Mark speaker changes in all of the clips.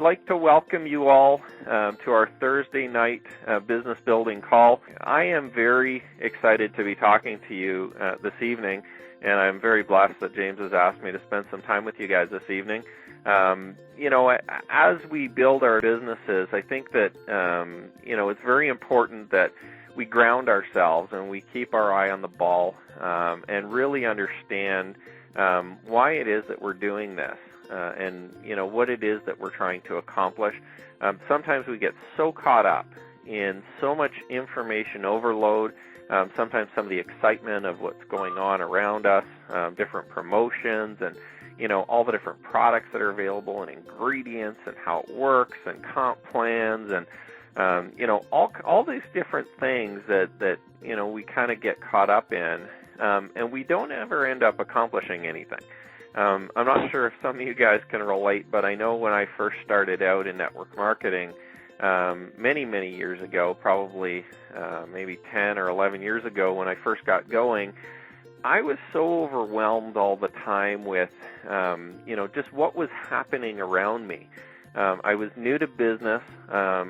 Speaker 1: like to welcome you all to our Thursday night business building call. I am very excited to be talking to you this evening, and I'm very blessed that James has asked me to spend some time with you guys this evening. As we build our businesses, I think that, it's very important that we ground ourselves and we keep our eye on the ball and really understand why it is that we're doing this and what it is that we're trying to accomplish. Sometimes we get so caught up in so much information overload, sometimes some of the excitement of what's going on around us, different promotions and all the different products that are available and ingredients and how it works and comp plans and all these different things that we kind of get caught up in, and we don't ever end up accomplishing anything. I'm not sure if some of you guys can relate, but I know when I first started out in network marketing many, many years ago, probably maybe 10 or 11 years ago when I first got going, I was so overwhelmed all the time with, just what was happening around me. I was new to business. I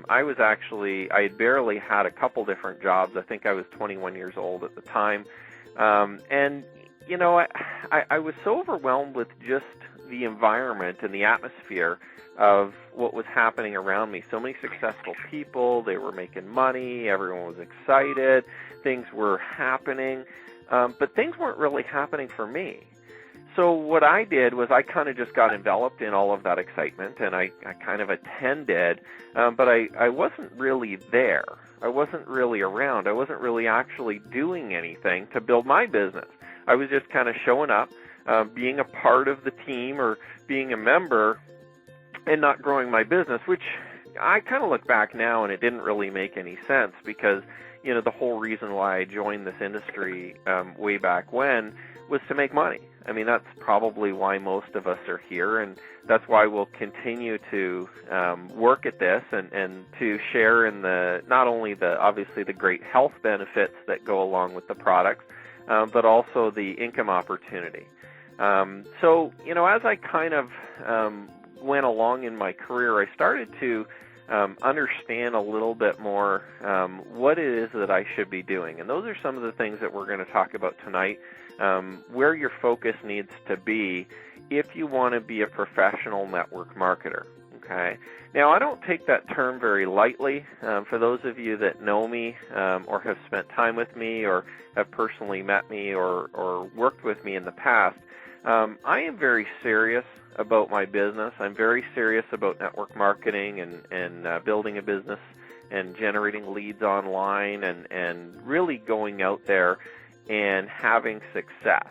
Speaker 1: had barely had a couple different jobs. I think I was 21 years old at the time. I was so overwhelmed with just the environment and the atmosphere of what was happening around me. So many successful people, they were making money, everyone was excited, things were happening, but things weren't really happening for me. So what I did was I kind of just got enveloped in all of that excitement, and I kind of attended, but I wasn't really there. I wasn't really around. I wasn't really actually doing anything to build my business. I was just kind of showing up, being a part of the team or being a member and not growing my business, which I kind of look back now and it didn't really make any sense because, the whole reason why I joined this industry way back when was to make money. I mean, that's probably why most of us are here, and that's why we'll continue to work at this and to share in not only obviously the great health benefits that go along with the products, but also the income opportunity. As I kind of went along in my career, I started to understand a little bit more what it is that I should be doing. And those are some of the things that we're going to talk about tonight, where your focus needs to be if you want to be a professional network marketer. Okay. Now, I don't take that term very lightly. For those of you that know me or have spent time with me or have personally met me or worked with me in the past, I am very serious about my business. I'm very serious about network marketing and building a business and generating leads online and really going out there and having success.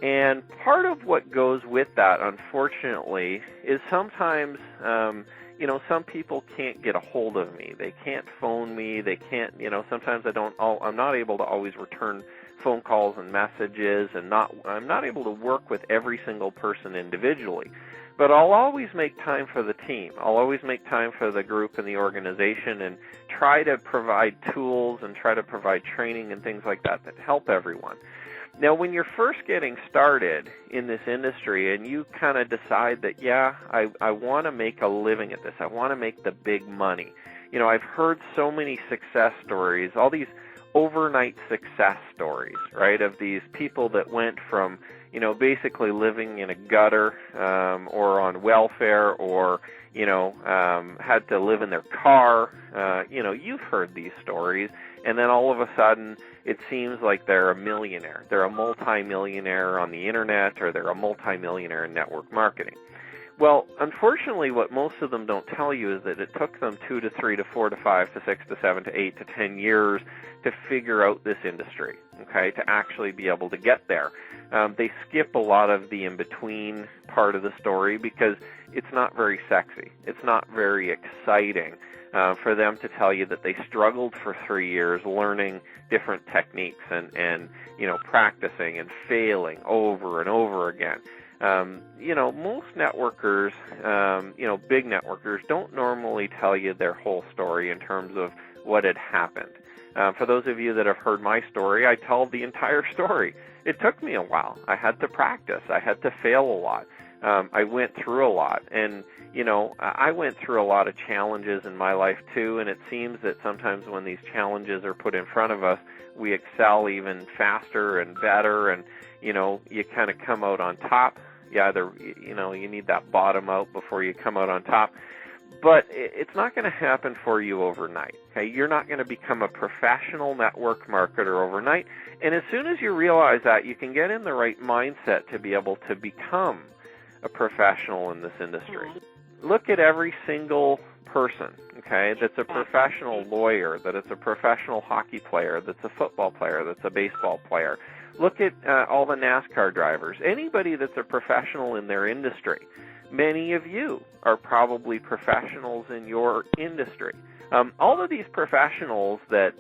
Speaker 1: And part of what goes with that, unfortunately, is sometimes, some people can't get a hold of me. They can't phone me. They can't, sometimes I'm not able to always return phone calls and messages, and I'm not able to work with every single person individually. But I'll always make time for the team. I'll always make time for the group and the organization and try to provide tools and try to provide training and things like that help everyone. Now, when you're first getting started in this industry and you kind of decide that, I want to make a living at this, I want to make the big money. I've heard so many success stories, all these overnight success stories, right, of these people that went from, basically living in a gutter or on welfare or, had to live in their car. You've heard these stories, and then all of a sudden it seems like they're a millionaire. They're a multimillionaire on the internet, or they're a multimillionaire in network marketing. Well, unfortunately, what most of them don't tell you is that it took them 2 to 3 to 4 to 5 to 6 to 7 to 8 to 10 years to figure out this industry, okay, to actually be able to get there. They skip a lot of the in-between part of the story because it's not very sexy. It's not very exciting for them to tell you that they struggled for 3 years learning different techniques and practicing and failing over and over again. Most networkers, big networkers, don't normally tell you their whole story in terms of what had happened. For those of you that have heard my story, I tell the entire story. It took me a while. I had to practice. I had to fail a lot. I went through a lot. And, I went through a lot of challenges in my life too, and it seems that sometimes when these challenges are put in front of us, we excel even faster and better, and, you kind of come out on top. You need that bottom out before you come out on top. But it's not going to happen for you overnight. Okay, you're not going to become a professional network marketer overnight. And as soon as you realize that, you can get in the right mindset to be able to become a professional in this industry. Look at every single person, okay, that's a professional lawyer, that it's a professional hockey player, that's a football player, that's a baseball player. Look at all the NASCAR drivers. Anybody that's a professional in their industry. Many of you are probably professionals in your industry. All of these professionals that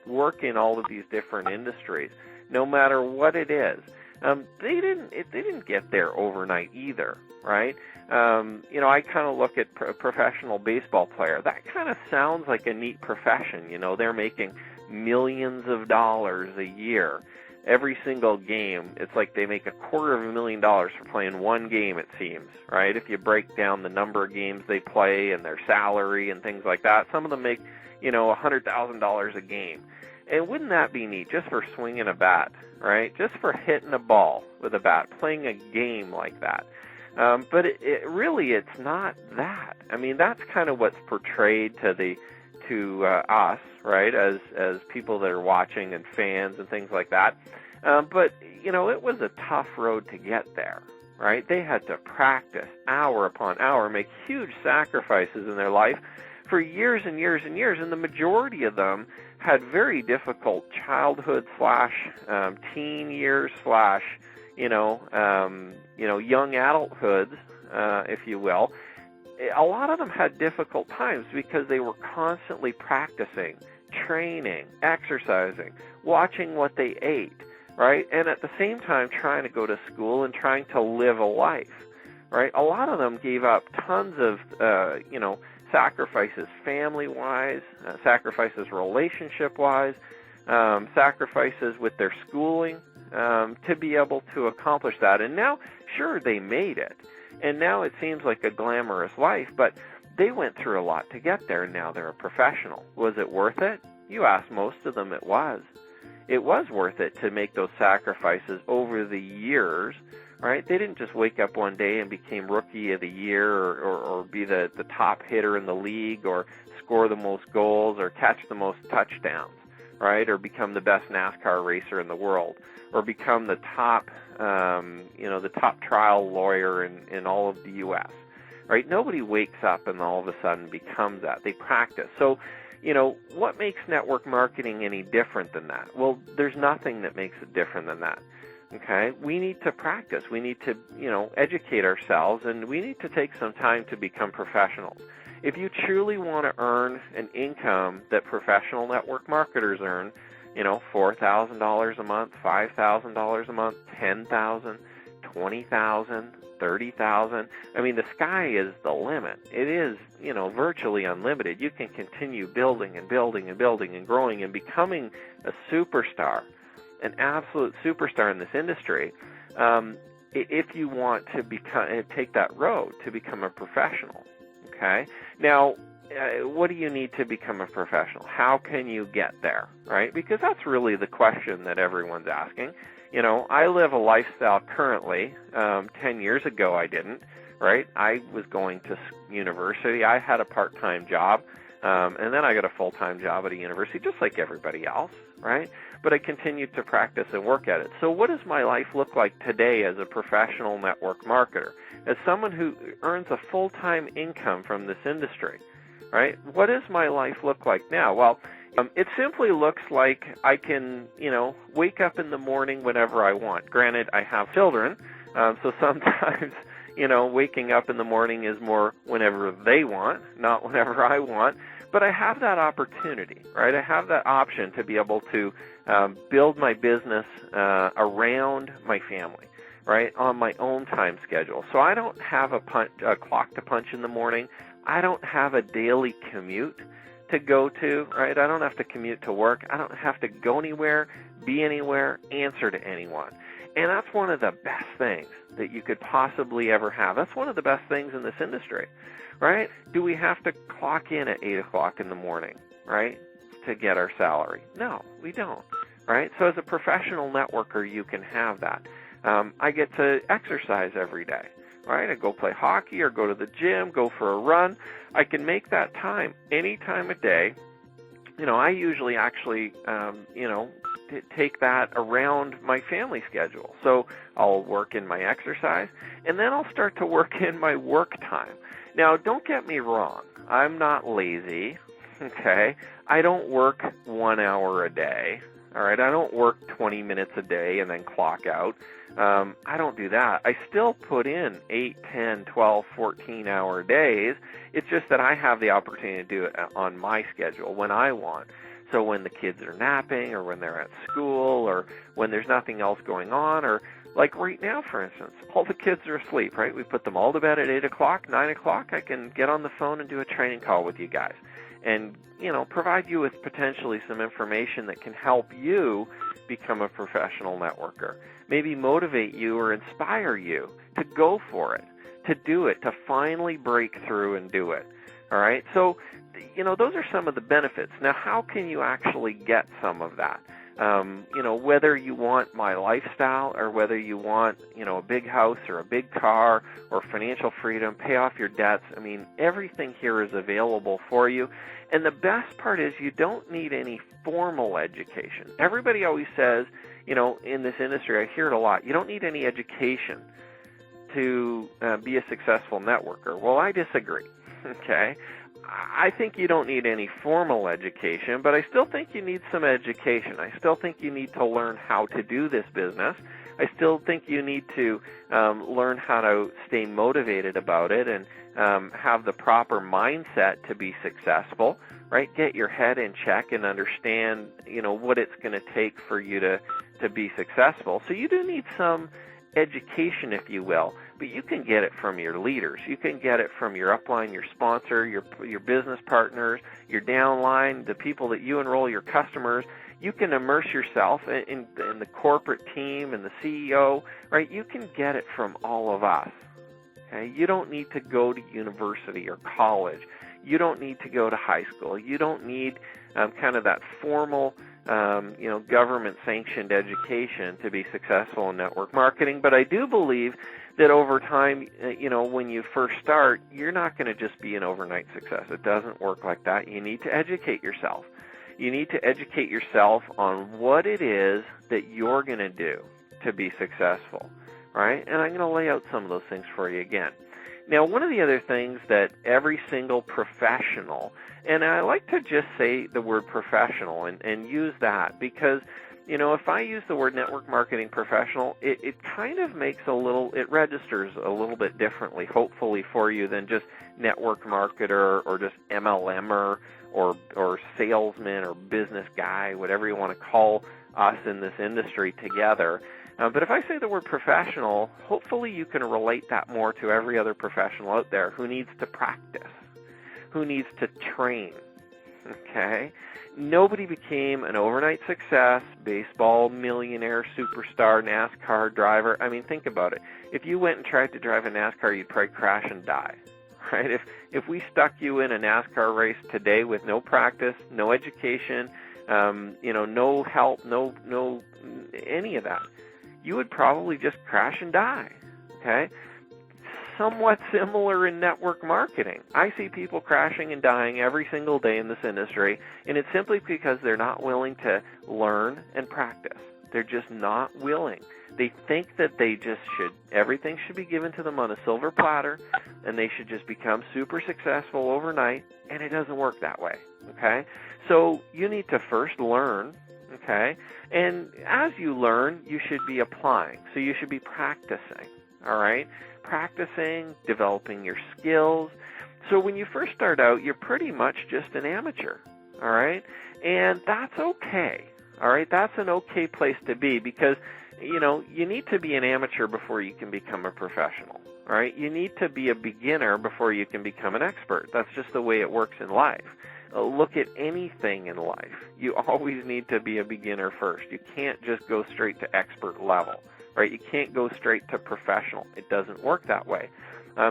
Speaker 1: work in all of these different industries, no matter what it is, they didn't get there overnight either, right? I kind of look at a professional baseball player. That kind of sounds like a neat profession. They're making millions of dollars a year. Every single game, it's like they make $250,000 for playing one game, it seems, right? If you break down the number of games they play and their salary and things like that, some of them make, $100,000 a game. And wouldn't that be neat, just for swinging a bat, right? Just for hitting a ball with a bat, playing a game like that. But it really, it's not that. I mean, that's kind of what's portrayed to us, right, as people that are watching and fans and things like that. But, it was a tough road to get there, right? They had to practice hour upon hour, make huge sacrifices in their life for years and years and years, and the majority of them had very difficult childhood / teen years / young adulthoods, if you will. A lot of them had difficult times because they were constantly practicing, training, exercising, watching what they ate, right? And at the same time trying to go to school and trying to live a life, right? A lot of them gave up tons of, sacrifices family-wise, sacrifices relationship-wise, sacrifices with their schooling to be able to accomplish that. And now, sure, they made it. And now it seems like a glamorous life, but they went through a lot to get there, and now they're a professional. Was it worth it? You ask most of them, it was. It was worth it to make those sacrifices over the years, right? They didn't just wake up one day and became Rookie of the Year or be the top hitter in the league or score the most goals or catch the most touchdowns, right? Or become the best NASCAR racer in the world or become the top the top trial lawyer in all of the U.S., right? Nobody wakes up and all of a sudden becomes that. They practice. So, what makes network marketing any different than that? Well, there's nothing that makes it different than that, okay? We need to practice. We need to, educate ourselves, and we need to take some time to become professionals. If you truly want to earn an income that professional network marketers earn, $4,000 a month, $5,000 a month, $10,000, $20,000, $30,000. I mean, the sky is the limit. It is, virtually unlimited. You can continue building and building and building and growing and becoming a superstar, an absolute superstar in this industry, if you want to take that road to become a professional. Okay? Now, what do you need to become a professional? How can you get there, right? Because that's really the question that everyone's asking. I live a lifestyle currently. 10 years ago, I didn't, right? I was going to university. I had a part-time job, and then I got a full-time job at a university, just like everybody else, right? But I continued to practice and work at it. So what does my life look like today as a professional network marketer? As someone who earns a full-time income from this industry, right? What does my life look like now? Well, it simply looks like I can, wake up in the morning whenever I want. Granted, I have children, so sometimes, waking up in the morning is more whenever they want, not whenever I want. But I have that opportunity, right? I have that option to be able to build my business around my family, right, on my own time schedule. So I don't have a clock to punch in the morning. I don't have a daily commute to go to, right? I don't have to commute to work. I don't have to go anywhere, be anywhere, answer to anyone. And that's one of the best things that you could possibly ever have. That's one of the best things in this industry, right? Do we have to clock in at 8 o'clock in the morning, right, to get our salary? No, we don't, right? So as a professional networker, you can have that. I get to exercise every day, right? I go play hockey or go to the gym, go for a run. I can make that time any time of day. I usually actually, take that around my family schedule. So I'll work in my exercise, and then I'll start to work in my work time. Now, don't get me wrong. I'm not lazy, okay? I don't work 1 hour a day, all right? I don't work 20 minutes a day and then clock out. I don't do that. I still put in 8, 10, 12, 14-hour days. It's just that I have the opportunity to do it on my schedule when I want. So when the kids are napping or when they're at school or when there's nothing else going on, or like right now, for instance, all the kids are asleep, right? We put them all to bed at 8 o'clock, 9 o'clock. I can get on the phone and do a training call with you guys and, provide you with potentially some information that can help you become a professional networker. Maybe motivate you or inspire you to go for it, to do it, to finally break through and do it. All right? So, those are some of the benefits. Now, how can you actually get some of that? Whether you want my lifestyle or whether you want, a big house or a big car or financial freedom, pay off your debts. I mean, everything here is available for you. And the best part is you don't need any formal education. Everybody always says, in this industry, I hear it a lot, you don't need any education to be a successful networker. Well, I disagree, okay? I think you don't need any formal education, but I still think you need some education. I still think you need to learn how to do this business. I still think you need to learn how to stay motivated about it and have the proper mindset to be successful, right? Get your head in check and understand, what it's going to take for you to be successful. So you do need some education, if you will, but you can get it from your leaders. You can get it from your upline, your sponsor, your business partners, your downline, the people that you enroll, your customers. You can immerse yourself in the corporate team and the CEO, right? You can get it from all of us. Okay? You don't need to go to university or college. You don't need to go to high school. You don't need kind of that formal government-sanctioned education to be successful in network marketing. But I do believe that over time, when you first start, you're not going to just be an overnight success. It doesn't work like that. You need to educate yourself. You need to educate yourself on what it is that you're going to do to be successful, right? And I'm going to lay out some of those things for you again. Now, one of the other things that every single professional, and I like to just say the word professional and use that because, if I use the word network marketing professional, it kind of makes it registers a little bit differently, hopefully for you, than just network marketer or just MLMer or salesman or business guy, whatever you want to call us in this industry together. But if I say the word professional, hopefully you can relate that more to every other professional out there who needs to practice, who needs to train, okay? Nobody became an overnight success, baseball millionaire, superstar, NASCAR driver. I mean, think about it. If you went and tried to drive a NASCAR, you'd probably crash and die, right? If we stuck you in a NASCAR race today with no practice, no education, no help, no any of that, you would probably just crash and die, okay? Somewhat similar in network marketing. I see people crashing and dying every single day in this industry, and it's simply because they're not willing to learn and practice. They're just not willing. They think that everything should be given to them on a silver platter, and they should just become super successful overnight, and it doesn't work that way, okay? So you need to first learn, okay? And as you learn, you should be applying. So you should be practicing, all right? Practicing, developing your skills. So when you first start out, you're pretty much just an amateur, all right? And that's okay, all right? That's an okay place to be because, you need to be an amateur before you can become a professional, all right? You need to be a beginner before you can become an expert. That's just the way it works in life. Look at anything in life. You always need to be a beginner first. You can't just go straight to expert level, right? You can't go straight to professional. It doesn't work that way.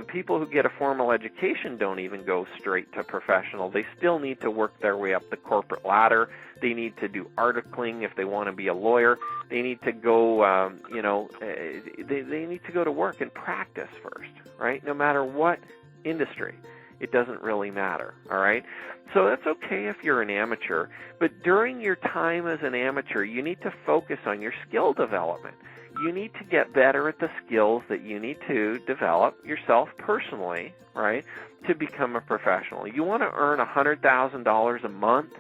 Speaker 1: People who get a formal education don't even go straight to professional. They still need to work their way up the corporate ladder. They need to do articling if they want to be a lawyer. They need to go, they need to go to work and practice first, right? No matter what industry, it doesn't really matter, all right? So that's okay if you're an amateur, but during your time as an amateur, you need to focus on your skill development. You need to get better at the skills that you need to develop yourself personally, right, to become a professional. You want to earn $100,000 a month?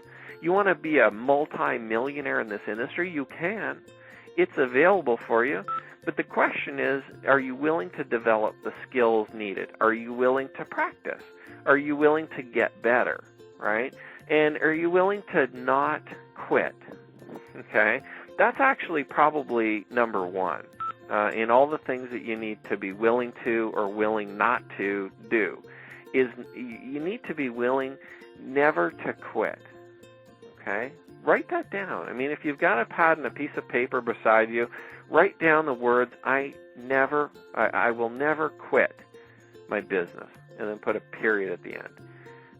Speaker 1: You want to be a multi-millionaire in this industry? You can. It's available for you. But the question is, are you willing to develop the skills needed? Are you willing to practice? Are you willing to get better, right? And are you willing to not quit, okay? That's actually probably number one in all the things that you need to be willing to or willing not to do, is you need to be willing never to quit, okay? Write that down. I mean, if you've got a pad and a piece of paper beside you, write down the words, I will never quit my business, and then put a period at the end,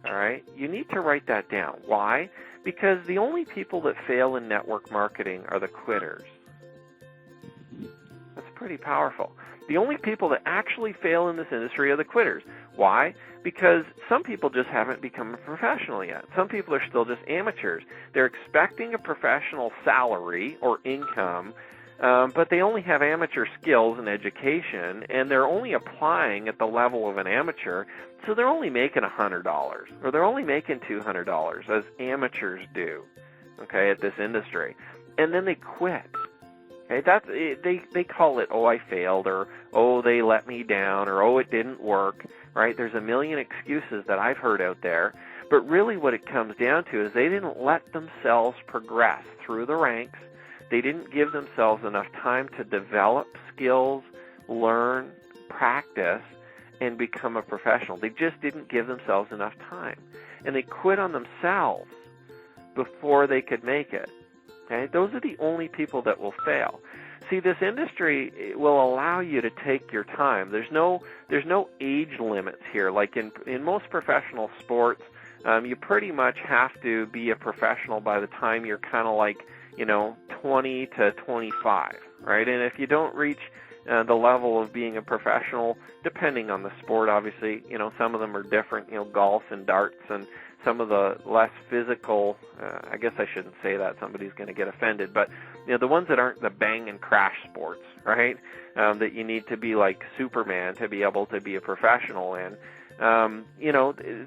Speaker 1: all right? You need to write that down. Why? Because the only people that fail in network marketing are the quitters. That's pretty powerful. The only people that actually fail in this industry are the quitters. Why? Because some people just haven't become a professional yet. Some people are still just amateurs. They're expecting a professional salary or income, but they only have amateur skills and education, and they're only applying at the level of an amateur, so they're only making $100, or they're only making $200, as amateurs do, okay, at this industry. And then they quit. Okay, they call it, oh, I failed, or oh, they let me down, or oh, it didn't work, right? There's a million excuses that I've heard out there, but really what it comes down to is they didn't let themselves progress through the ranks. They didn't give themselves enough time to develop skills, learn, practice, and become a professional. They just didn't give themselves enough time. And they quit on themselves before they could make it. Okay? Those are the only people that will fail. See, this industry will allow you to take your time. There's no age limits here. Like in most professional sports, you pretty much have to be a professional by the time you're kind of like, 20 to 25, right? And if you don't reach the level of being a professional, depending on the sport, obviously, some of them are different, golf and darts, and some of the less physical, I guess I shouldn't say that, somebody's going to get offended, but the ones that aren't the bang and crash sports, right, that you need to be like Superman to be able to be a professional in,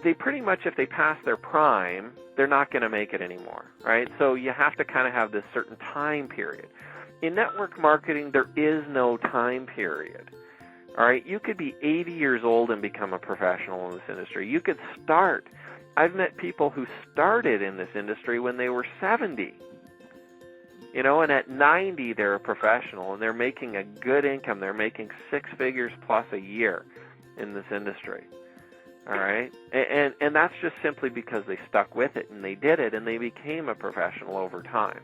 Speaker 1: they pretty much, if they pass their prime, they're not going to make it anymore, right? So you have to kind of have this certain time period. In network marketing, there is no time period, all right? You could be 80 years old and become a professional in this industry. You could start. I've met people who started in this industry when they were 70, and at 90 they're a professional, and they're making a good income. They're making 6 figures plus a year in this industry. All right, and that's just simply because they stuck with it and they did it and they became a professional over time.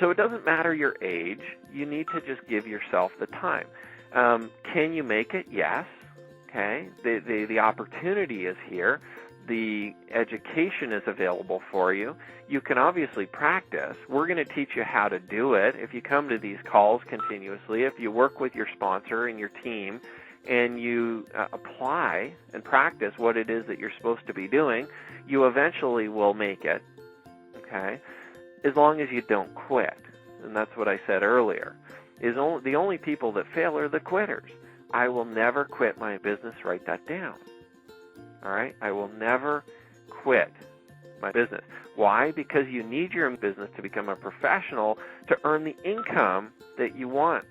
Speaker 1: So it doesn't matter your age. You need to just give yourself the time. Can you make it? Yes. Okay. The opportunity is here. The education is available for you. You can obviously practice. We're going to teach you how to do it. If you come to these calls continuously, if you work with your sponsor and your team, and you apply and practice what it is that you're supposed to be doing, you eventually will make it, okay, as long as you don't quit. And that's what I said earlier. The only people that fail are the quitters. I will never quit my business. Write that down. All right? I will never quit my business. Why? Because you need your business to become a professional to earn the income that you want.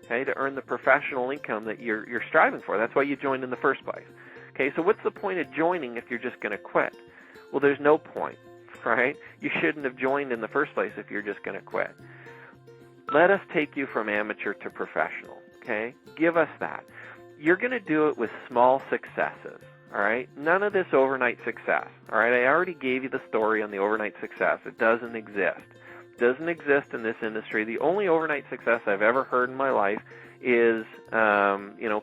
Speaker 1: Okay, to earn the professional income that you're striving for. That's why you joined in the first place. Okay, so what's the point of joining if you're just going to quit? Well, there's no point, right? You shouldn't have joined in the first place if you're just going to quit. Let us take you from amateur to professional, okay? Give us that. You're going to do it with small successes, all right? None of this overnight success, all right? I already gave you the story on the overnight success. It doesn't exist. doesn't exist in this industry. The only overnight success I've ever heard in my life is,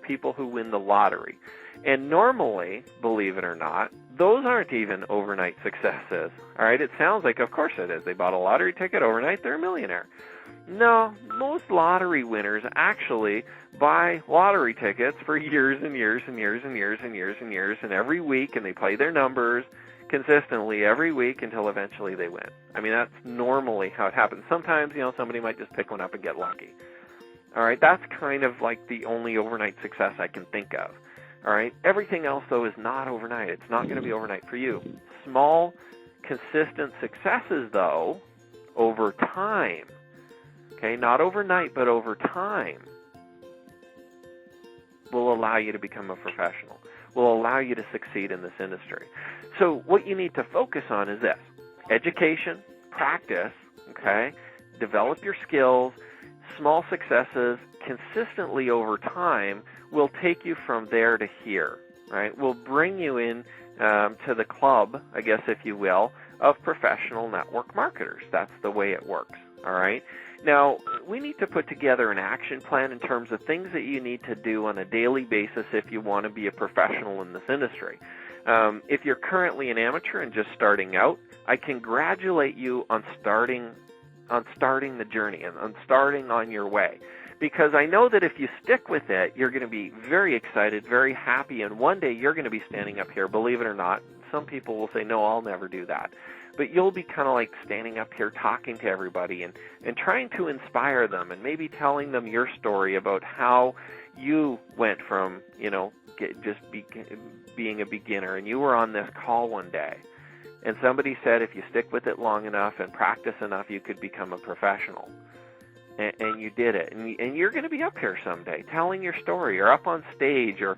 Speaker 1: people who win the lottery. And normally, believe it or not, those aren't even overnight successes. All right, it sounds like, of course it is. They bought a lottery ticket overnight, they're a millionaire. No, most lottery winners actually buy lottery tickets for years and years and years and years and years and years, and every week, and they play their numbers consistently every week until eventually they win. I mean, that's normally how it happens. Sometimes, somebody might just pick one up and get lucky. All right, that's kind of like the only overnight success I can think of. All right, everything else, though, is not overnight. It's not going to be overnight for you. Small, consistent successes, though, over time, okay, not overnight, but over time, will allow you to become a professional, will allow you to succeed in this industry. So what you need to focus on is this: education, practice, okay, develop your skills. Small successes consistently over time will take you from there to here, right? Will bring you in to the club, I guess, if you will, of professional network marketers. That's the way it works, all right? Now, we need to put together an action plan in terms of things that you need to do on a daily basis if you want to be a professional in this industry. If you're currently an amateur and just starting out, I congratulate you on starting the journey and on starting on your way. Because I know that if you stick with it, you're going to be very excited, very happy, and one day you're going to be standing up here, believe it or not. Some people will say, no, I'll never do that. But you'll be kind of like standing up here talking to everybody and trying to inspire them and maybe telling them your story about how you went from, being a beginner, and you were on this call one day. And somebody said if you stick with it long enough and practice enough, you could become a professional. And you did it. And you're going to be up here someday telling your story, or up on stage, or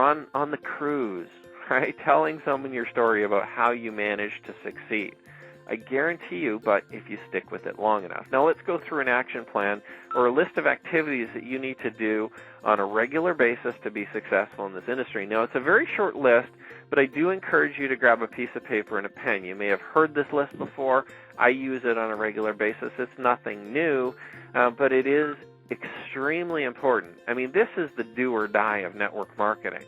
Speaker 1: on the cruise, right? Telling someone your story about how you managed to succeed. I guarantee you, but if you stick with it long enough. Now let's go through an action plan or a list of activities that you need to do on a regular basis to be successful in this industry. Now it's a very short list, but I do encourage you to grab a piece of paper and a pen. You may have heard this list before. I use it on a regular basis. It's nothing new, but it is extremely important. I mean, this is the do or die of network marketing.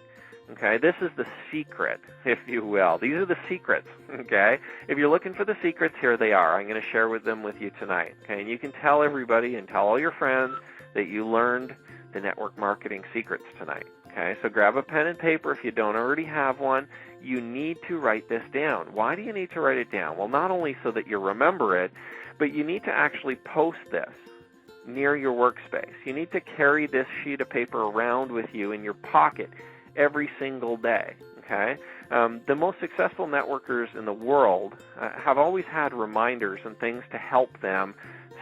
Speaker 1: Okay, this is the secret, if you will. These are the secrets, okay? If you're looking for the secrets, here they are. I'm going to share them with you tonight, okay? And you can tell everybody and tell all your friends that you learned the network marketing secrets tonight, okay? So grab a pen and paper if you don't already have one. You need to write this down. Why do you need to write it down? Well, not only so that you remember it, but you need to actually post this near your workspace. You need to carry this sheet of paper around with you in your pocket every single day, okay? The most successful networkers in the world have always had reminders and things to help them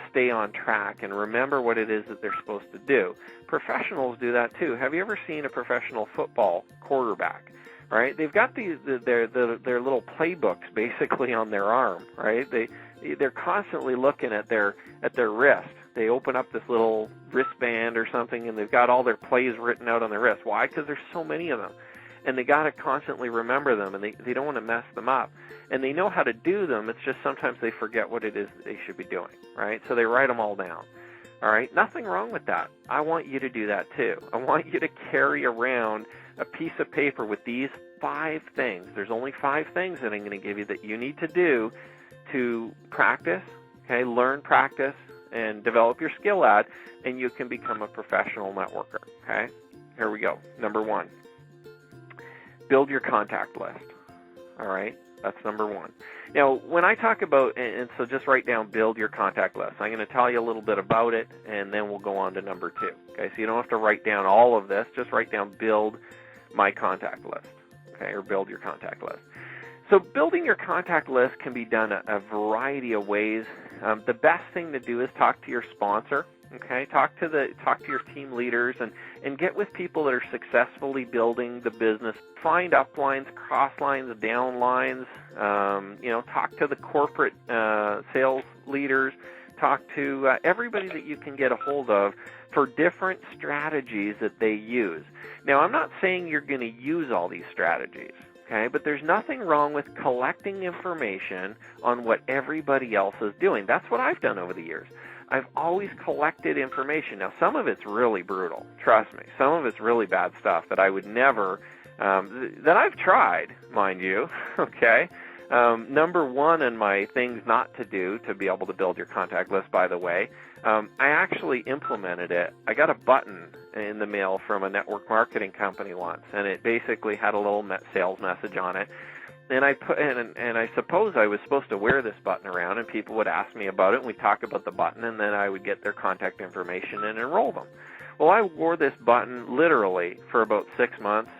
Speaker 1: stay on track and remember what it is that they're supposed to do. Professionals do that too. Have you ever seen a professional football quarterback, right? They've got their little playbooks basically on their arm, right? They're constantly looking at their wrist. They open up this little wristband or something, and they've got all their plays written out on their wrist. Why? Because there's so many of them, and they got to constantly remember them, and they don't want to mess them up. And they know how to do them. It's just sometimes they forget what it is that they should be doing, right? So they write them all down. All right? Nothing wrong with that. I want you to do that too. I want you to carry around a piece of paper with these 5 things. There's only 5 things that I'm going to give you that you need to do to practice, okay, learn, practice, and develop your skill at, and you can become a professional networker, okay? Here we go. Number 1, build your contact list, all right? That's number 1. Now, when I talk about, and so just write down build your contact list. I'm going to tell you a little bit about it, and then we'll go on to number 2, okay? So you don't have to write down all of this. Just write down build my contact list, okay, or build your contact list. So building your contact list can be done a variety of ways. The best thing to do is talk to your sponsor, okay? Talk to your team leaders and get with people that are successfully building the business. Find uplines, crosslines, downlines, talk to the corporate sales leaders. Talk to everybody that you can get a hold of for different strategies that they use. Now, I'm not saying you're going to use all these strategies. okay? But there's nothing wrong with collecting information on what everybody else is doing. That's what I've done over the years. I've always collected information. Now, some of it's really brutal, trust me. Some of it's really bad stuff that I would never, that I've tried, mind you, okay? Number one in my things not to do to be able to build your contact list, by the way, I actually implemented it. I got a button in the mail from a network marketing company once, and it basically had a little sales message on it. And I suppose I was supposed to wear this button around, and people would ask me about it, and we'd talk about the button, and then I would get their contact information and enroll them. Well, I wore this button literally for about 6 months.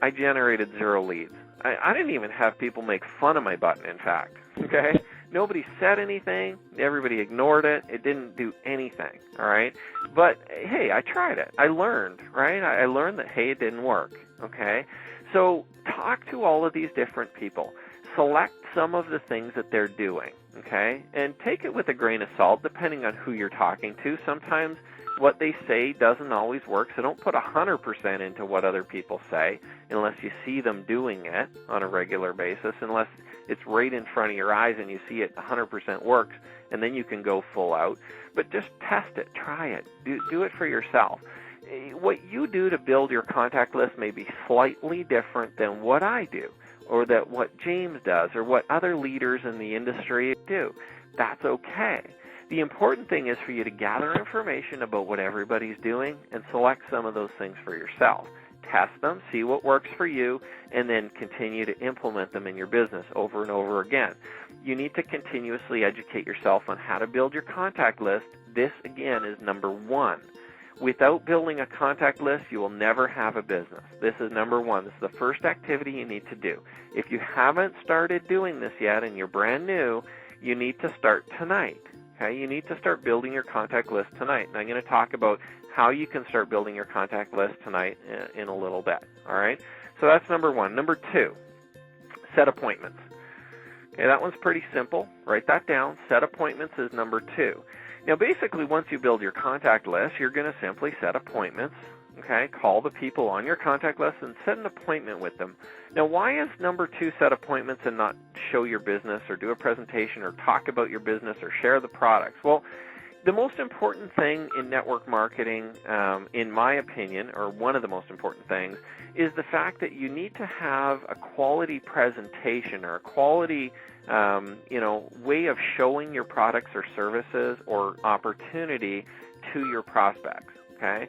Speaker 1: I generated 0 leads. I didn't even have people make fun of my button, in fact, okay? Nobody said anything. Everybody ignored it. It didn't do anything, all right? But, hey, I tried it. I learned, right? I learned that, hey, it didn't work, okay? So talk to all of these different people. Select some of the things that they're doing, okay? And take it with a grain of salt, depending on who you're talking to. Sometimes what they say doesn't always work, so don't put 100% into what other people say unless you see them doing it on a regular basis, unless it's right in front of your eyes and you see it 100% works, and then you can go full out. But just test it, try it, do it for yourself. What you do to build your contact list may be slightly different than what I do, or that what James does, or what other leaders in the industry do. That's okay. The important thing is for you to gather information about what everybody's doing and select some of those things for yourself. Test them, see what works for you, and then continue to implement them in your business over and over again. You need to continuously educate yourself on how to build your contact list. This, again, is number one. Without building a contact list, you will never have a business. This is number one. This is the first activity you need to do. If you haven't started doing this yet and you're brand new, you need to start tonight. Okay? You need to start building your contact list tonight. And I'm going to talk about how you can start building your contact list tonight in a little bit. All right? So that's number one. Number two, set appointments. Okay, that one's pretty simple. Write that down. Set appointments is number two. Now, basically, once you build your contact list, you're going to simply set appointments, okay? Call the people on your contact list and set an appointment with them. Now, why is number two set appointments and not show your business or do a presentation or talk about your business or share the products? Well, the most important thing in network marketing, in my opinion, or one of the most important things, is the fact that you need to have a quality presentation or a quality way of showing your products or services or opportunity to your prospects, okay?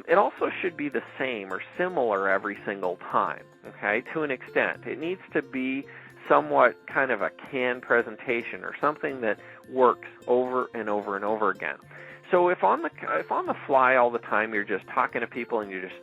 Speaker 1: It also should be the same or similar every single time, okay, to an extent. It needs to be somewhat kind of a canned presentation or something that works over and over and over again. So if on the fly all the time you're just talking to people and you're just,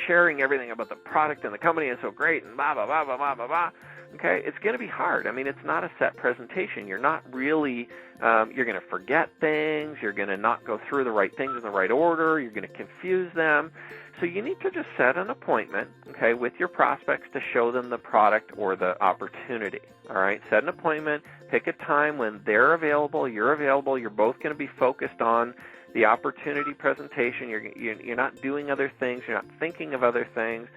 Speaker 1: sharing everything about the product and the company is so great and blah, blah, blah, blah, blah, blah, blah, okay, it's going to be hard. I mean, it's not a set presentation. You're not really, you're going to forget things. You're going to not go through the right things in the right order. You're going to confuse them. So you need to just set an appointment, okay, with your prospects to show them the product or the opportunity, all right? Set an appointment. Pick a time when they're available, you're available. You're both going to be focused on the opportunity presentation. You're not doing other things. You're not thinking of other things.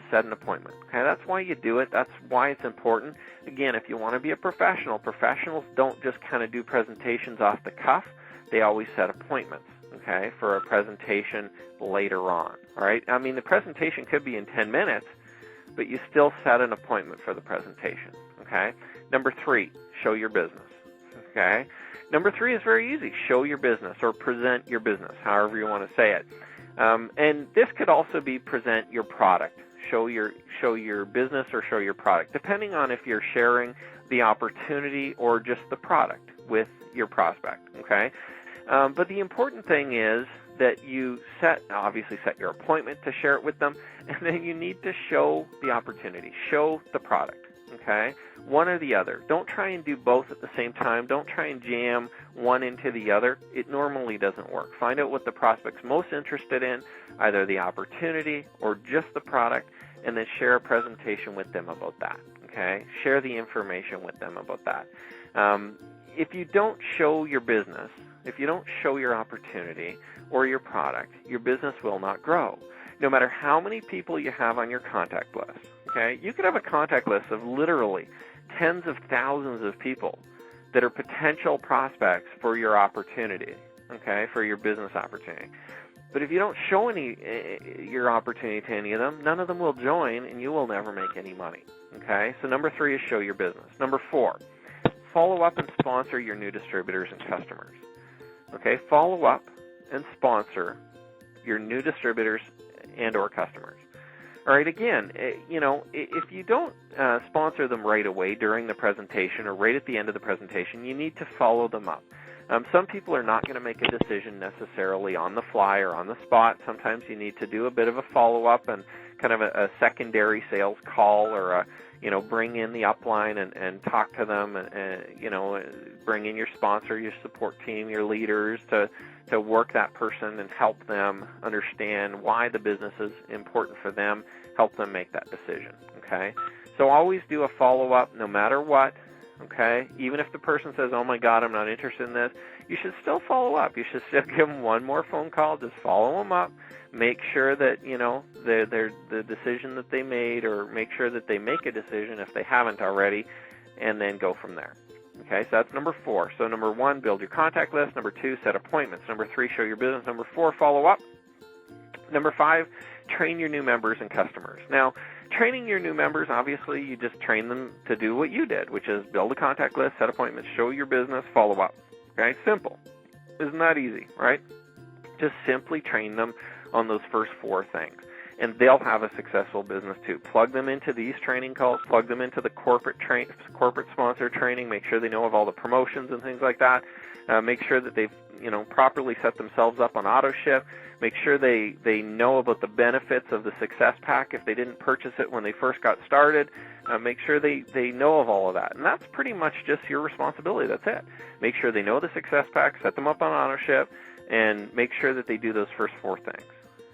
Speaker 1: Set an appointment. Okay, that's why you do it. That's why it's important. Again, if you want to be a professional, professionals don't just kind of do presentations off the cuff. They always set appointments, okay, for a presentation later on. All right? I mean, the presentation could be in 10 minutes, but you still set an appointment for the presentation, okay? Number three, show your business, okay? Number three is very easy. Show your business or present your business, however you want to say it. And this could also be present your product. Show your business or show your product, depending on if you're sharing the opportunity or just the product with your prospect, okay? But the important thing is that you obviously set your appointment to share it with them, and then you need to show the opportunity, show the product, okay? One or the other. Don't try and do both at the same time. Don't try and jam one into the other. It normally doesn't work. Find out what the prospect's most interested in, either the opportunity or just the product, and then share a presentation with them about that, okay? Share the information with them about that. If you don't show your business, if you don't show your opportunity or your product, your business will not grow. No matter how many people you have on your contact list, Okay, you could have a contact list of literally tens of thousands of people that are potential prospects for your opportunity, okay, for your business opportunity. But if you don't show your opportunity to any of them, none of them will join, and you will never make any money. Okay, so number 3 is show your business. Number 4, follow up and sponsor your new distributors and customers. Okay, follow up and sponsor your new distributors and or customers. All right, again, if you don't sponsor them right away during the presentation or right at the end of the presentation, you need to follow them up. Some people are not going to make a decision necessarily on the fly or on the spot. Sometimes you need to do a bit of a follow-up and kind of a secondary sales call, or bring in the upline and talk to them, and bring in your sponsor, your support team, your leaders to work that person and help them understand why the business is important for them, help them make that decision, okay? So always do a follow-up no matter what, okay? Even if the person says, oh my God, I'm not interested in this, you should still follow up. You should still give them one more phone call, just follow them up, make sure that, the decision that they made, or make sure that they make a decision if they haven't already, and then go from there. Okay, so that's number 4. So number 1, build your contact list. Number 2, set appointments. Number 3, show your business. Number 4, follow up. Number 5, train your new members and customers. Now, training your new members, obviously, you just train them to do what you did, which is build a contact list, set appointments, show your business, follow up. Okay, simple. Isn't that easy, right? Just simply train them on those first 4 things, and they'll have a successful business too. Plug them into these training calls, plug them into the corporate sponsor training, make sure they know of all the promotions and things like that. Make sure that they've properly set themselves up on AutoShip. Make sure they know about the benefits of the Success Pack if they didn't purchase it when they first got started. Make sure they know of all of that. And that's pretty much just your responsibility. That's it. Make sure they know the Success Pack, set them up on AutoShip, and make sure that they do those first 4 things.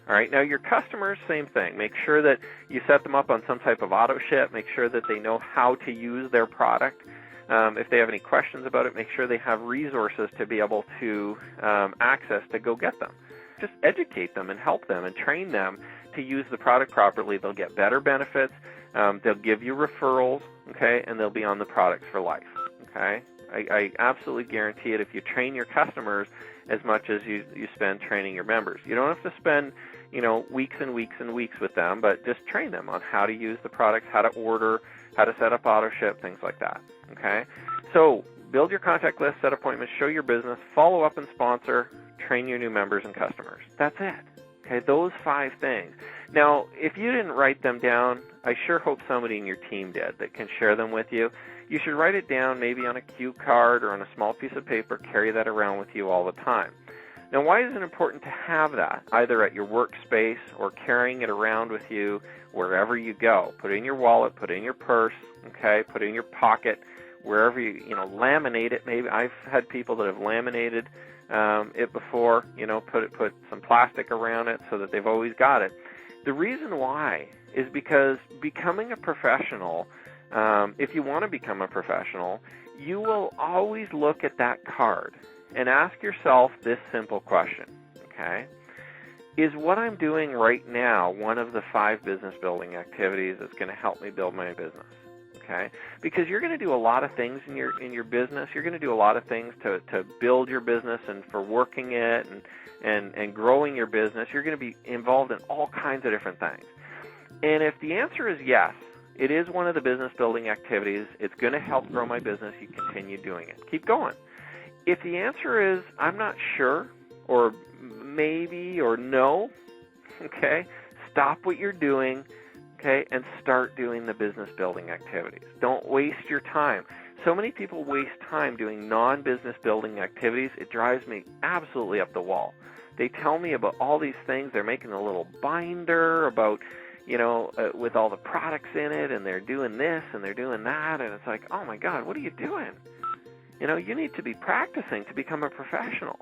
Speaker 1: All right, now your customers, same thing. Make sure that you set them up on some type of AutoShip. Make sure that they know how to use their product. If they have any questions about it, make sure they have resources to be able to access to go get them. Just educate them and help them and train them to use the product properly. They'll get better benefits. They'll give you referrals, okay, and they'll be on the product for life, okay? I absolutely guarantee it if you train your customers as much as you spend training your members. You don't have to spend weeks and weeks and weeks with them, but just train them on how to use the products, how to order, how to set up AutoShip, things like that, okay? So build your contact list, set appointments, show your business, follow up and sponsor, train your new members and customers. That's it, okay? Those 5 things. Now, if you didn't write them down, I sure hope somebody in your team did that can share them with you. You should write it down maybe on a cue card or on a small piece of paper, carry that around with you all the time. Now, why is it important to have that, either at your workspace or carrying it around with you wherever you go? Put it in your wallet, put it in your purse, okay? Put it in your pocket, wherever laminate it. Maybe I've had people that have laminated it before, put some plastic around it so that they've always got it. The reason why is because becoming a professional, if you want to become a professional, you will always look at that card and ask yourself this simple question, okay? Is what I'm doing right now one of the 5 business building activities that's going to help me build my business, okay? Because you're going to do a lot of things in your business. You're going to do a lot of things to build your business and for working it and growing your business. You're going to be involved in all kinds of different things. And if the answer is yes, it is one of the business building activities, it's going to help grow my business, you continue doing it. Keep going. If the answer is I'm not sure, or maybe, or no, okay, stop what you're doing, okay, and start doing the business building activities. Don't waste your time. So many people waste time doing non-business building activities. It drives me absolutely up the wall. They tell me about all these things. They're making a little binder about, with all the products in it, and they're doing this and they're doing that, and it's like, oh my God, what are you doing? You need to be practicing to become a professional.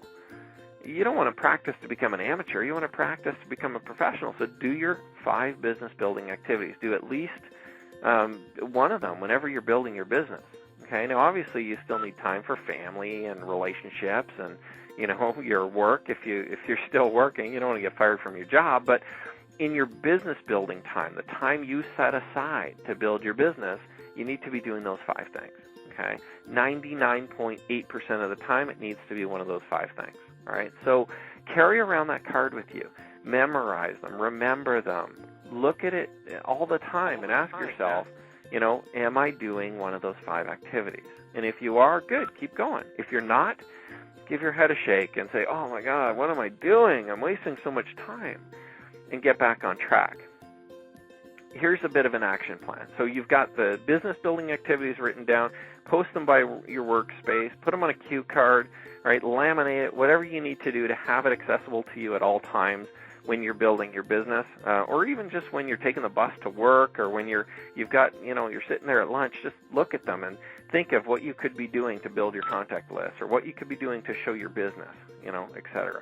Speaker 1: You don't want to practice to become an amateur. You want to practice to become a professional. So do your 5 business building activities. Do at least one of them whenever you're building your business. Okay. Now, obviously, you still need time for family and relationships and your work. If you're still working, you don't want to get fired from your job. But in your business building time, the time you set aside to build your business, you need to be doing those 5 things. Okay, 99.8% of the time, it needs to be one of those 5 things. All right, so carry around that card with you, memorize them, remember them, look at it all the time, and ask yourself, am I doing one of those 5 activities? And if you are, good, keep going. If you're not, give your head a shake and say, oh my God, what am I doing? I'm wasting so much time, and get back on track. Here's a bit of an action plan. So you've got the business building activities written down, post them by your workspace, put them on a cue card, right? Laminate it, whatever you need to do to have it accessible to you at all times when you're building your business, or even just when you're taking the bus to work, or when you're sitting there at lunch. Just look at them and think of what you could be doing to build your contact list, or what you could be doing to show your business, etc.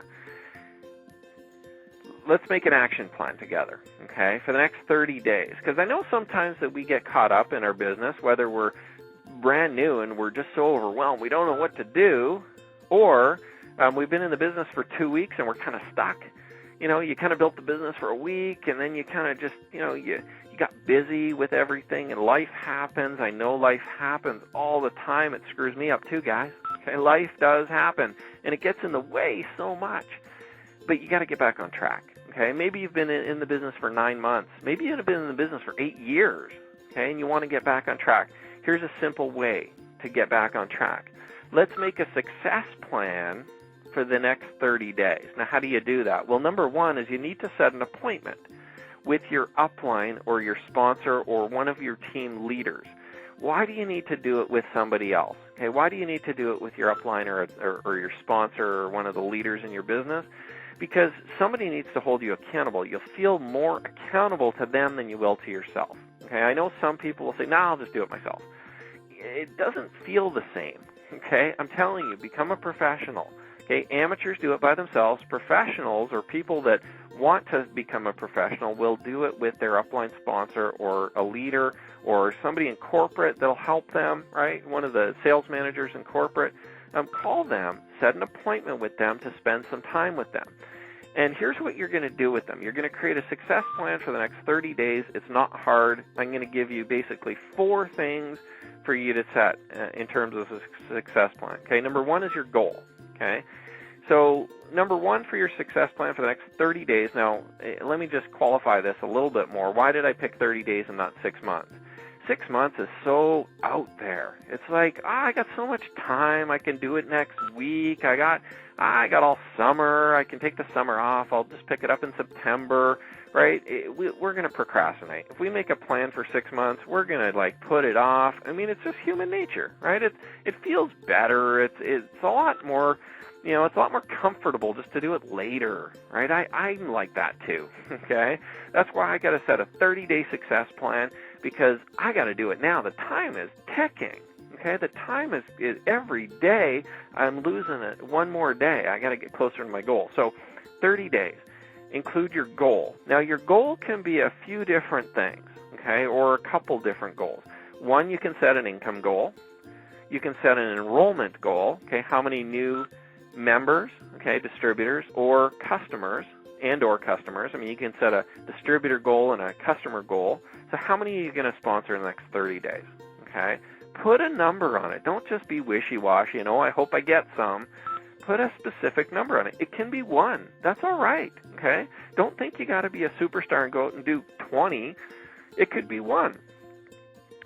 Speaker 1: Let's make an action plan together, okay, for the next 30 days. Because I know sometimes that we get caught up in our business, whether we're brand new and we're just so overwhelmed we don't know what to do, or we've been in the business for 2 weeks and we're kind of stuck. You kind of built the business for a week, and then you kind of just, you got busy with everything, and life happens. I know life happens all the time. It screws me up too, guys. Okay, life does happen, and it gets in the way so much. But you got to get back on track. Okay, maybe you've been in the business for 9 months. Maybe you've been in the business for 8 years. Okay, and you want to get back on track. Here's a simple way to get back on track. Let's make a success plan for the next 30 days. Now, how do you do that? Well, number one is you need to set an appointment with your upline or your sponsor or one of your team leaders. Why do you need to do it with somebody else? Okay, why do you need to do it with your upline or your sponsor or one of the leaders in your business? Because somebody needs to hold you accountable. You'll feel more accountable to them than you will to yourself. Okay, I know some people will say, "No, I'll just do it myself." It doesn't feel the same. Okay, I'm telling you, become a professional. Okay, amateurs do it by themselves. Professionals, or people that want to become a professional, will do it with their upline sponsor or a leader or somebody in corporate that'll help them, right? One of the sales managers in corporate. Call them, set an appointment with them to spend some time with them. And here's what you're going to do with them. You're going to create a success plan for the next 30 days. It's not hard. I'm going to give you basically 4 things for you to set in terms of a success plan. Okay, number one is your goal. Okay, so number one for your success plan for the next 30 days. Now, let me just qualify this a little bit more. Why did I pick 30 days and not 6 months? 6 months is so out there. It's like, I got so much time. I can do it next week. I got all summer. I can take the summer off. I'll just pick it up in September, right? We're going to procrastinate. If we make a plan for 6 months, we're going to put it off. I mean, it's just human nature, right? It feels better. It's a lot more, it's a lot more comfortable just to do it later, right? I'm like that too, okay? That's why I got to set a 30-day success plan, because I got to do it now. The time is ticking, okay? The time is every day I'm losing it one more day. I got to get closer to my goal. So 30 days. Include your goal. Now, your goal can be a few different things, okay, or a couple different goals. One, you can set an income goal. You can set an enrollment goal, okay, how many new members, okay, distributors, or customers, I mean, you can set a distributor goal and a customer goal. So how many are you going to sponsor in the next 30 days, okay? Put a number on it. Don't just be wishy-washy, I hope I get some. Put a specific number on it. It can be 1. That's all right, okay? Don't think you got to be a superstar and go out and do 20. It could be 1.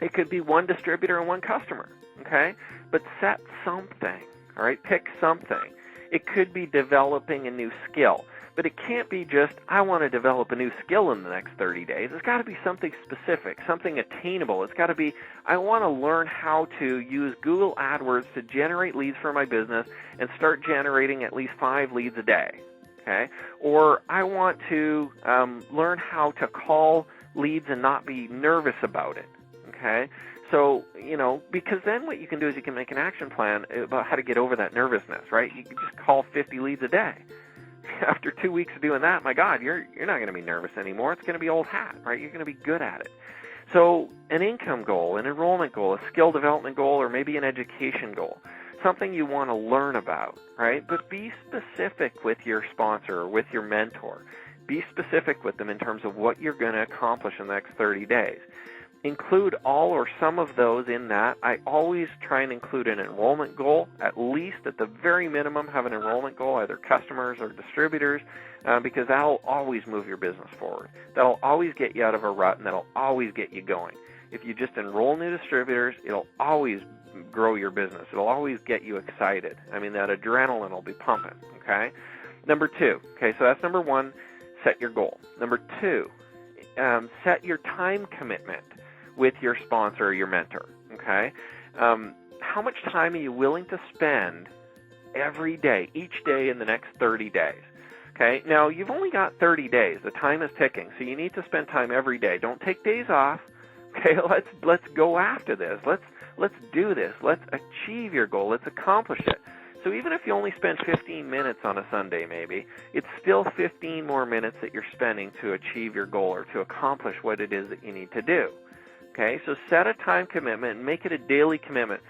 Speaker 1: It could be 1 distributor and 1 customer, okay? But set something, all right? Pick something. It could be developing a new skill. But it can't be just, I want to develop a new skill in the next 30 days. It's got to be something specific, something attainable. It's got to be, I want to learn how to use Google AdWords to generate leads for my business and start generating at least 5 leads a day, okay? Or I want to learn how to call leads and not be nervous about it, okay? So, because then what you can do is you can make an action plan about how to get over that nervousness, right? You can just call 50 leads a day. After 2 weeks of doing that, my God, you're not going to be nervous anymore. It's going to be old hat, right? You're going to be good at it. So an income goal, an enrollment goal, a skill development goal, or maybe an education goal, something you want to learn about, right? But be specific with your sponsor or with your mentor. Be specific with them in terms of what you're going to accomplish in the next 30 days. Include all or some of those in that. I always try and include an enrollment goal, at least at the very minimum have an enrollment goal, either customers or distributors, because that'll always move your business forward. That'll always get you out of a rut, and that'll always get you going. If you just enroll new distributors, it'll always grow your business. It'll always get you excited. I mean, that adrenaline will be pumping, okay? Number two, okay, so that's number one, set your goal. Number two, set your time commitment with your sponsor or your mentor, okay? How much time are you willing to spend every day, each day in the next 30 days? Okay, now you've only got 30 days. The time is ticking, so you need to spend time every day. Don't take days off. Okay, let's go after this. Let's do this. Let's achieve your goal. Let's accomplish it. So even if you only spend 15 minutes on a Sunday maybe, it's still 15 more minutes that you're spending to achieve your goal or to accomplish what it is that you need to do. Okay, so set a time commitment and make it a daily commitment.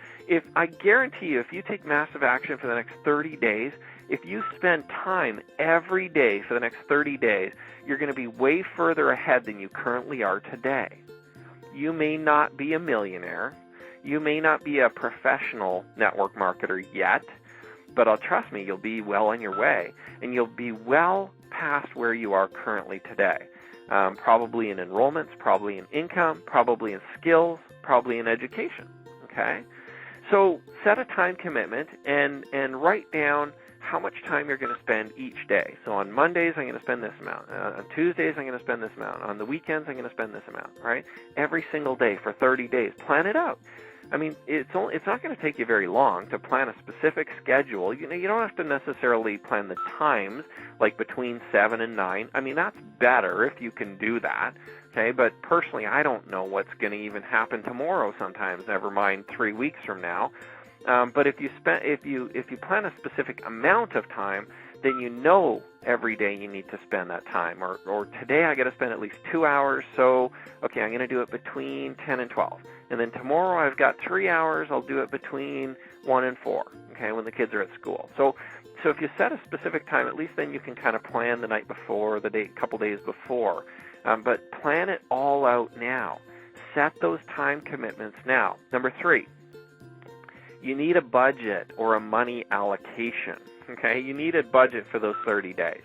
Speaker 1: I guarantee you, if you take massive action for the next 30 days, if you spend time every day for the next 30 days, you're going to be way further ahead than you currently are today. You may not be a millionaire. You may not be a professional network marketer yet, but trust me, you'll be well on your way, and you'll be well past where you are currently today. Probably in enrollments, probably in income, probably in skills, probably in education, okay? So set a time commitment and write down how much time you're going to spend each day. So on Mondays, I'm going to spend this amount. On Tuesdays, I'm going to spend this amount. On the weekends, I'm going to spend this amount, right? Every single day for 30 days. Plan it out. I mean, it's not going to take you very long to plan a specific schedule. You don't have to necessarily plan the times, like between 7 and 9. I mean, that's better if you can do that, okay? But personally, I don't know what's going to even happen tomorrow sometimes, never mind 3 weeks from now. But if you plan a specific amount of time, then you know every day you need to spend that time. Or today I got to spend at least 2 hours, so okay, I'm going to do it between 10 and 12. And then tomorrow I've got 3 hours, I'll do it between 1 and 4, okay, when the kids are at school. So if you set a specific time, at least then you can kind of plan the night before, couple days before. But plan it all out now. Set those time commitments now. Number 3, you need a budget or a money allocation, okay? You need a budget for those 30 days.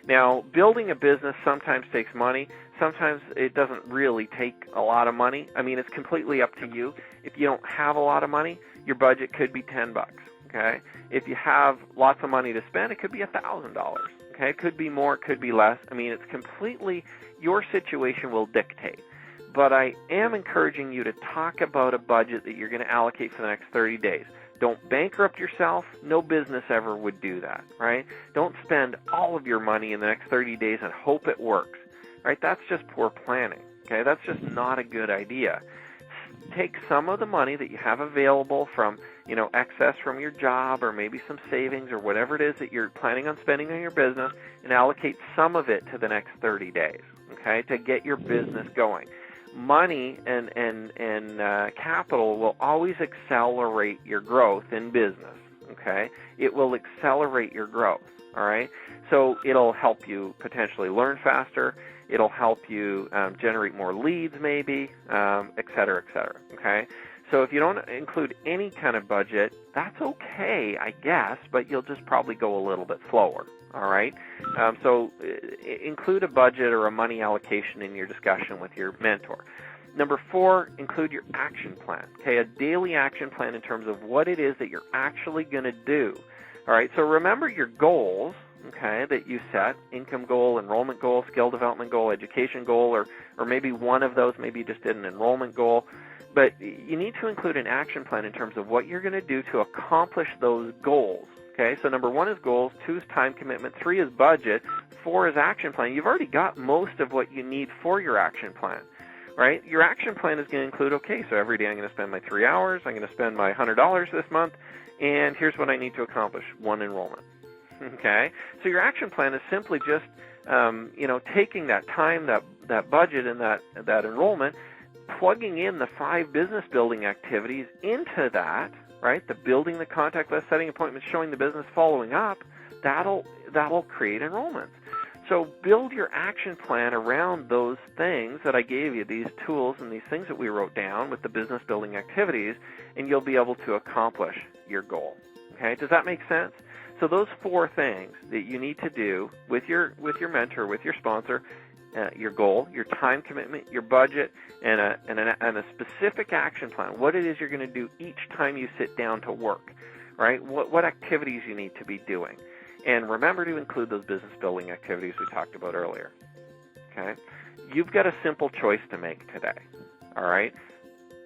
Speaker 1: Now, building a business sometimes takes money. Sometimes it doesn't really take a lot of money. I mean, it's completely up to you. If you don't have a lot of money, your budget could be $10, okay? If you have lots of money to spend, it could be $1,000, okay? It could be more, it could be less. I mean, it's completely, your situation will dictate. But I am encouraging you to talk about a budget that you're going to allocate for the next 30 days. Don't bankrupt yourself. No business ever would do that, right? Don't spend all of your money in the next 30 days and hope it works, right? That's just poor planning, okay? That's just not a good idea. Take some of the money that you have available from, excess from your job or maybe some savings or whatever it is that you're planning on spending on your business and allocate some of it to the next 30 days, okay, to get your business going. Money and capital will always accelerate your growth in business, okay? It will accelerate your growth, all right? So it'll help you potentially learn faster. It'll help you generate more leads maybe, et cetera, okay? So if you don't include any kind of budget, that's okay, I guess, but you'll just probably go a little bit slower, all right? So include a budget or a money allocation in your discussion with your mentor. Number 4, include your action plan, okay? A daily action plan in terms of what it is that you're actually going to do, all right? So remember your goals, okay, that you set, income goal, enrollment goal, skill development goal, education goal, or maybe one of those, maybe you just did an enrollment goal. But you need to include an action plan in terms of what you're going to do to accomplish those goals. Okay, so number 1 is goals, 2 is time commitment, 3 is budget, 4 is action plan. You've already got most of what you need for your action plan, right? Your action plan is going to include, okay, so every day I'm going to spend my 3 hours, I'm going to spend my $100 this month, and here's what I need to accomplish, 1 enrollment. Okay, so your action plan is simply just, taking that time, that budget, and that enrollment, plugging in the 5 business building activities into that, right? The building the contact list, setting appointments, showing the business, following up, that'll create enrollments. So build your action plan around those things that I gave you, these tools and these things that we wrote down with the business building activities, and you'll be able to accomplish your goal. Okay? Does that make sense? So those 4 things that you need to do with your mentor, with your sponsor, your goal, your time commitment, your budget, and a specific action plan, what it is you're going to do each time you sit down to work, right? What activities you need to be doing. And remember to include those business building activities we talked about earlier. Okay? You've got a simple choice to make today. All right?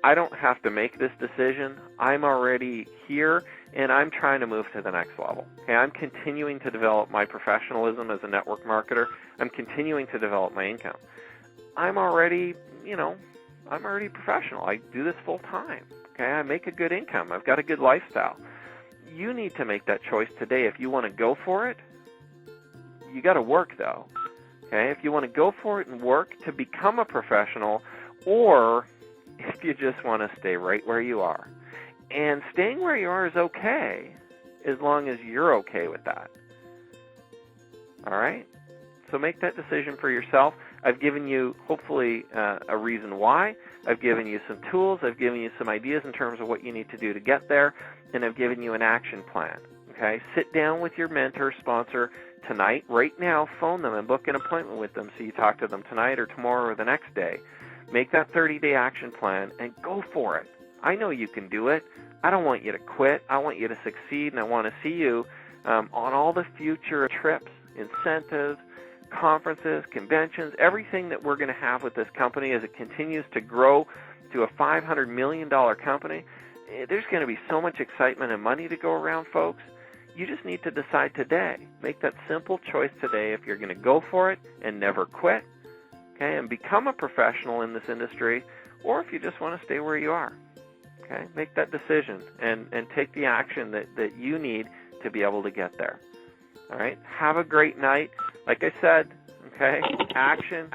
Speaker 1: I don't have to make this decision. I'm already here, and I'm trying to move to the next level. Okay? I'm continuing to develop my professionalism as a network marketer. I'm continuing to develop my income. I'm already professional. I do this full time. Okay? I make a good income. I've got a good lifestyle. You need to make that choice today. If you want to go for it, you got to work, though. Okay? If you want to go for it and work to become a professional, or if you just want to stay right where you are. And staying where you are is okay, as long as you're okay with that. All right? So make that decision for yourself. I've given you, hopefully, a reason why. I've given you some tools. I've given you some ideas in terms of what you need to do to get there. And I've given you an action plan. Okay? Sit down with your mentor, sponsor tonight, right now. Phone them and book an appointment with them so you talk to them tonight or tomorrow or the next day. Make that 30-day action plan and go for it. I know you can do it. I don't want you to quit. I want you to succeed, and I want to see you on all the future trips, incentives, conferences, conventions, everything that we're going to have with this company as it continues to grow to a $500 million company. There's going to be so much excitement and money to go around, folks. You just need to decide today. Make that simple choice today if you're going to go for it and never quit, okay, and become a professional in this industry, or if you just want to stay where you are. Okay? Make that decision and take the action that you need to be able to get there. All right? Have a great night. Like I said, okay, action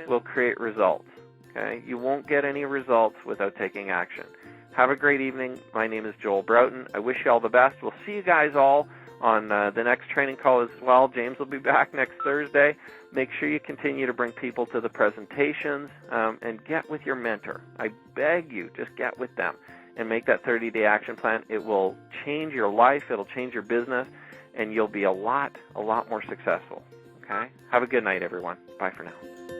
Speaker 1: will create results. Okay? You won't get any results without taking action. Have a great evening. My name is Joel Broughton. I wish you all the best. We'll see you guys all on the next training call as well. James will be back next Thursday. Make sure you continue to bring people to the presentations and get with your mentor. I beg you, just get with them and make that 30-day action plan. It will change your life. It'll change your business, and you'll be a lot more successful. Okay? Have a good night, everyone. Bye for now.